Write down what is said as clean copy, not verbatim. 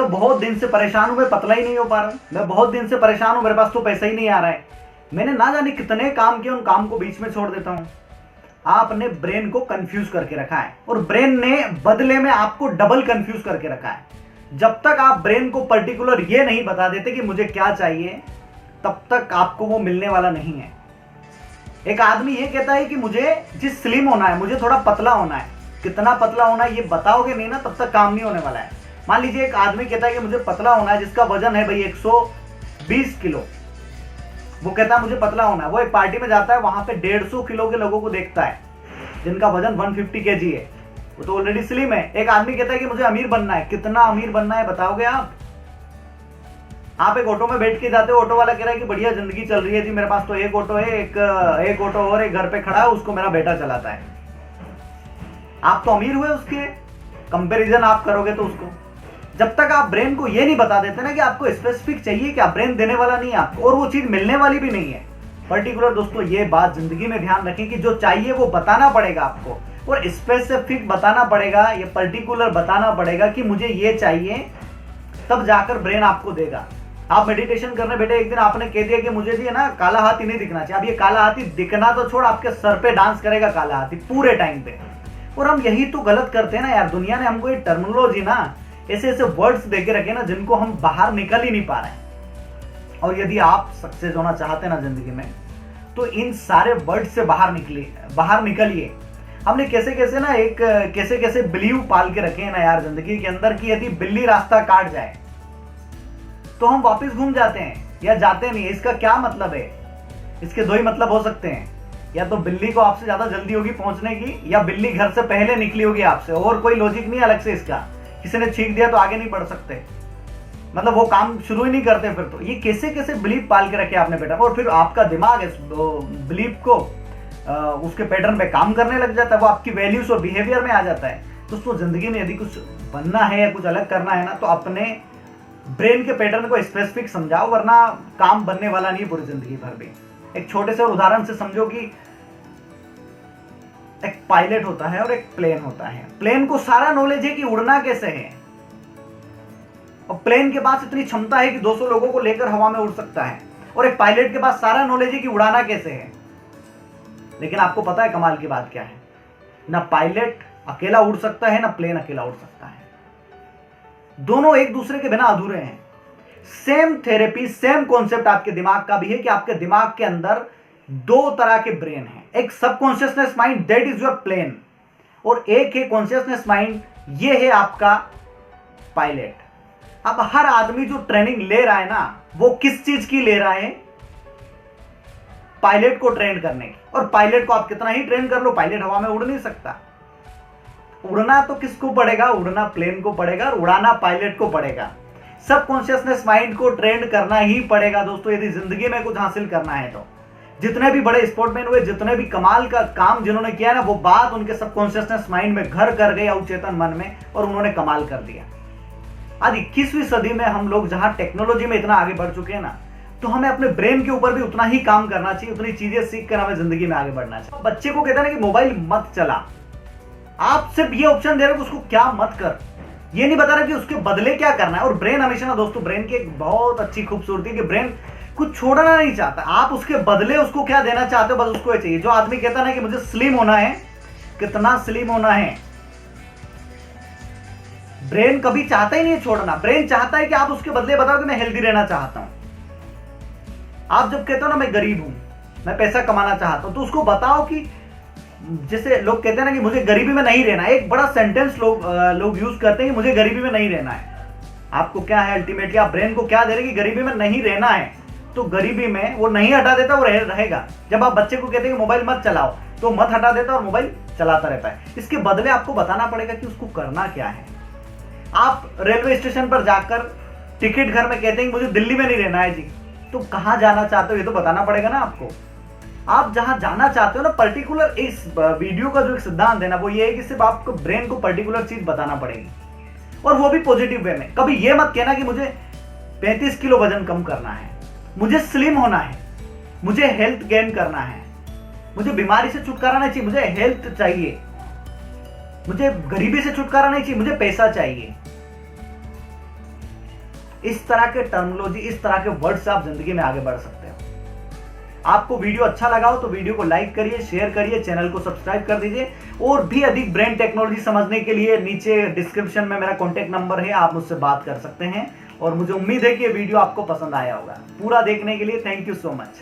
मैं बहुत दिन से परेशान हूँ, मैं पतला ही नहीं हो पा रहा हूँ, मैं बहुत दिन से परेशान हूँ, मेरे पास तो पैसा ही नहीं आ रहा है, मैंने ना जाने कितने काम किए, उन काम को बीच में छोड़ देता हूँ। आपने ब्रेन को कंफ्यूज करके रखा है और ब्रेन ने बदले में आपको डबल कंफ्यूज करके रखा है। जब तक आप ब्रेन को पर्टिकुलर ये नहीं बता देते कि मुझे क्या चाहिए, तब तक आपको वो मिलने वाला नहीं है। एक आदमी ये कहता है कि मुझे जिस स्लिम होना है, मुझे थोड़ा पतला होना है, कितना पतला होना है ये बताओगे नहीं ना, तब तक काम नहीं होने वाला है। मान लीजिए एक आदमी कहता है कि मुझे पतला होना है, जिसका वजन है भाई 120 किलो, वो कहता है मुझे पतला होना है। वो एक पार्टी में जाता है, वहां पे 150 किलो के लोगों को देखता है जिनका वजन 150 केजी है, वो तो ऑलरेडी स्लिम है। एक आदमी कहता है कि मुझे अमीर बनना है, कितना अमीर बनना है बताओगे आप एक ऑटो में बैठ के जाते हो, ऑटो वाला कह रहा है कि बढ़िया जिंदगी चल रही है जी, मेरे पास तो एक ऑटो है, एक ऑटो और एक घर पे खड़ा है, उसको मेरा बेटा चलाता है। आप तो अमीर हुए, उसके कंपैरिजन आप करोगे तो उसको। जब तक आप ब्रेन को ये नहीं बता देते ना कि आपको स्पेसिफिक चाहिए, क्या ब्रेन देने वाला नहीं है आपको, और वो चीज मिलने वाली भी नहीं है पर्टिकुलर। दोस्तों ये बात जिंदगी में ध्यान रखें कि जो चाहिए वो बताना पड़ेगा आपको, और स्पेसिफिक बताना पड़ेगा, ये पर्टिकुलर बताना पड़ेगा कि मुझे ये चाहिए, तब जाकर ब्रेन आपको देगा। आप मेडिटेशन करने बैठे, एक दिन आपने कह दिया कि मुझे जी है ना काला हाथी नहीं दिखना चाहिए। अब ये काला हाथी दिखना तो छोड़, आपके सर पे डांस करेगा काला हाथी पूरे टाइम पे। और हम यही तो गलत करते हैं ना यार, दुनिया ने हमको ये टर्मिनोलॉजी ना, ऐसे ऐसे वर्ड्स देके रखे ना, जिनको हम बाहर निकल ही नहीं पा रहे हैं। और यदि आप सक्सेस होना चाहते हैं ना जिंदगी में, तो इन सारे वर्ड से बाहर निकलिए। हमने कैसे कैसे ना कैसे कैसे बिलीव पाल के रखे हैं ना यार जिंदगी के अंदर, कि यदि बिल्ली रास्ता काट जाए तो हम वापस घूम जाते हैं या जाते नहीं। इसका क्या मतलब है? इसके दो ही मतलब हो सकते हैं, या तो बिल्ली को आपसे ज्यादा जल्दी होगी पहुंचने की, या बिल्ली घर से पहले निकली होगी आपसे, और कोई लॉजिक नहीं अलग से इसका। किसी ने छींक दिया तो आगे नहीं बढ़ सकते, मतलब वो काम शुरू ही नहीं करते। फिर तो ये कैसे कैसे बिलीफ पाल के रखे आपने बेटा, और फिर आपका दिमाग इस बिलीफ को उसके पैटर्न पे काम करने लग जाता है, वो आपकी वैल्यूज और बिहेवियर में आ जाता है। दोस्तों जिंदगी में यदि कुछ बनना है या कुछ अलग करना है ना, तो अपने ब्रेन के पैटर्न को स्पेसिफिक समझाओ, वरना काम बनने वाला नहीं पूरी जिंदगी भर भी। एक छोटे से उदाहरण से समझो कि एक पायलट होता है और एक प्लेन होता है। प्लेन को सारा नॉलेज है कि उड़ना कैसे है, और प्लेन के पास इतनी क्षमता है कि 200 लोगों को लेकर हवा में उड़ सकता है, और एक पायलट के पास सारा नॉलेज है कि उड़ाना कैसे है। लेकिन आपको पता है कमाल की बात क्या है? ना पायलट अकेला उड़ सकता है, ना प्लेन अकेला उड़ सकता है। दोनों एक दूसरे के बिना अधूरे हैं। सेम थेरेपी, सेम कॉन्सेप्ट आपके दिमाग का भी है कि आपके दिमाग के अंदर दो तरह के ब्रेन हैं। एक subconsciousness mind, that is your plane, और एक है कॉन्शियसनेस माइंड, ये है आपका पायलट। अब हर आदमी जो ट्रेनिंग ले रहा है ना, वो किस चीज की ले रहा है? पायलट को ट्रेन करने की। और पायलट को आप कितना ही ट्रेन कर लो, पायलट हवा में उड़ नहीं सकता। उड़ना तो किसको पड़ेगा? उड़ना प्लेन को पड़ेगा, और उड़ाना पायलट को पड़ेगा। सबकॉन्शियसनेस माइंड को ट्रेन करना ही पड़ेगा दोस्तों, यदि जिंदगी में कुछ हासिल करना है तो। जितने भी बड़े स्पोर्टमैन हुए, जितने भी कमाल का काम जिन्होंने किया ना, वो बात उनके सबकॉन्शियसनेस माइंड में घर कर गई, अवचेतन मन में, और उन्होंने कमाल कर दिया। आज 21वीं सदी में हम लोग जहां टेक्नोलॉजी में इतना आगे बढ़ चुके हैं ना, तो हमें अपने ब्रेन के ऊपर भी उतना ही काम करना चाहिए, उतनी चीजें सीख कर हमें जिंदगी में आगे बढ़ना चाहिए। बच्चे को कहते हैं ना कि मोबाइल मत चला, आप सिर्फ ये ऑप्शन दे रहे हो कि उसको क्या मत कर, ये नहीं बता रहे कि उसके बदले क्या करना है। और ब्रेन हमेशा ना दोस्तों, ब्रेन की एक बहुत अच्छी खूबसूरती है कि ब्रेन कुछ छोड़ना नहीं चाहता, आप उसके बदले उसको क्या देना चाहते हो, बस उसको ये चाहिए। जो आदमी कहता ना कि मुझे स्लिम होना है, कितना स्लिम होना है, ब्रेन कभी चाहता ही नहीं है छोड़ना। ब्रेन चाहता है कि आप उसके बदले बताओ कि मैं हेल्दी रहना चाहता हूं। आप जब कहते हो ना मैं गरीब हूं, मैं पैसा कमाना चाहता हूं, तो उसको बताओ कि जैसे लोग कहते हैं ना कि मुझे गरीबी में नहीं रहना है, एक बड़ा सेंटेंस लोग यूज करते हैं कि मुझे गरीबी में नहीं रहना है। आपको क्या है अल्टीमेटली, आप ब्रेन को क्या दे रहे हैं कि गरीबी में नहीं रहना है, तो गरीबी में वो नहीं हटा देता, वो रहेगा। जब आप बच्चे को कहते हैं कि मोबाइल मत चलाओ, तो मत हटा देता और मोबाइल चलाता रहता है। इसके बदले आपको बताना पड़ेगा कि उसको करना क्या है। आप रेलवे स्टेशन पर जाकर टिकट घर में कहते हैं कि मुझे दिल्ली में नहीं रहना है जी, तो कहां जाना चाहते हो ये तो बताना पड़ेगा ना आपको। आप जहां जाना चाहते हो ना, पर्टिकुलर इस वीडियो का जो एक सिद्धांत है ना, वो ये है कि सिर्फ आपको ब्रेन को पर्टिकुलर चीज बताना पड़ेगी, और वो भी पॉजिटिव वे में। कभी ये मत कहना कि मुझे 35 किलो वजन कम करना है, मुझे स्लिम होना है, मुझे हेल्थ गेन करना है, मुझे बीमारी से छुटकारा नहीं चाहिए, मुझे हेल्थ चाहिए, मुझे गरीबी से छुटकारा नहीं चाहिए, मुझे पैसा चाहिए। इस तरह के टर्मिनोलॉजी, इस तरह के वर्ड से आप जिंदगी में आगे बढ़ सकते हो। आपको वीडियो अच्छा लगा हो तो वीडियो को लाइक करिए, शेयर करिए, चैनल को सब्सक्राइब कर दीजिए। और भी अधिक ब्रेन टेक्नोलॉजी समझने के लिए नीचे डिस्क्रिप्शन में मेरा कॉन्टेक्ट नंबर है, आप मुझसे बात कर सकते हैं। और मुझे उम्मीद है कि ये वीडियो आपको पसंद आया होगा। पूरा देखने के लिए थैंक यू सो मच।